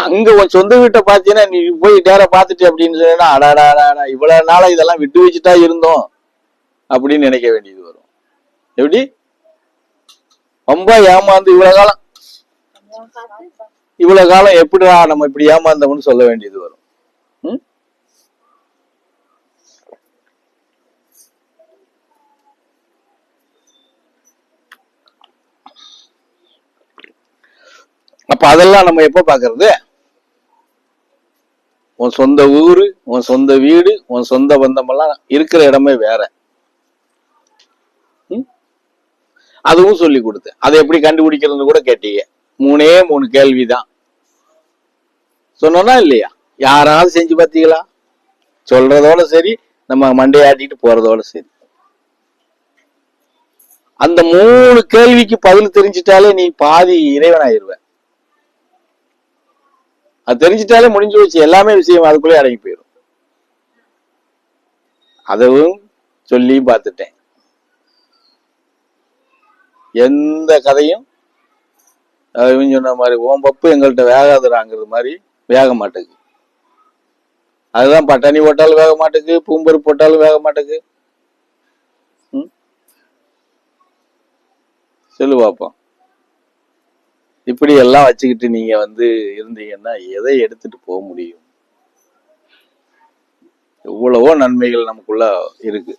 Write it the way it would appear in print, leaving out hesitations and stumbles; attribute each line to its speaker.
Speaker 1: அங்க உன் சொந்த வீட்டை பாத்தீங்கன்னா நீ போய் நேர பாத்துட்டு அப்படின்னு சொன்னா அடாடா இவ்வளவு நாளா இதெல்லாம் விட்டு வச்சுட்டா இருந்தோம் அப்படின்னு நினைக்க வேண்டியது வரும். எப்படி ரொம்ப ஏமாந்து இவ்வளவு காலம் எப்படிடா நம்ம இப்படி ஏமாந்தோம்னு சொல்ல வேண்டியது வரும். அப்ப அதெல்லாம் நம்ம எப்ப பாக்குறது? உன் சொந்த ஊரு, உன் சொந்த வீடு, உன் சொந்த பந்தம் எல்லாம் இருக்கிற இடமே வேற. அதுவும் சொல்லி கொடுத்தேன். அதை எப்படி கண்டுபிடிக்கிறதுன்னு கூட கேட்டீங்க. 3 கேள்விதான் சொன்னோம்னா இல்லையா? யாராவது செஞ்சு பார்த்தீங்களா? சொல்றதோட சரி, நம்ம மண்டையாட்டிட்டு போறதோட சரி. அந்த 3 கேள்விக்கு பதில் தெரிஞ்சிட்டாலே நீ பாதி இறைவனாயிருவ. அது தெரிஞ்சிட்டாலே முடிஞ்சு வச்சு எல்லாமே விஷயம் அதுக்குள்ளே அடங்கி போயிடும். அதுவும் சொல்லி பார்த்துட்டேன். எந்த கதையும் சொன்ன மாதிரி ஓம் பப்பு எங்கள்கிட்ட வேகாதுறாங்கிறது மாதிரி வேக மாட்டேங்குது. அதுதான் பட்டாணி போட்டாலும் வேக மாட்டேங்குது, பூம்பருப்பு போட்டாலும் வேக மாட்டேங்குது. சொல்லு பாப்போம். இப்படி எல்லாம் வச்சுக்கிட்டு நீங்க இருந்தீங்கன்னா எதை எடுத்துட்டு போக முடியும்? எவ்வளவோ நன்மைகள் நமக்குள்ள இருக்கு.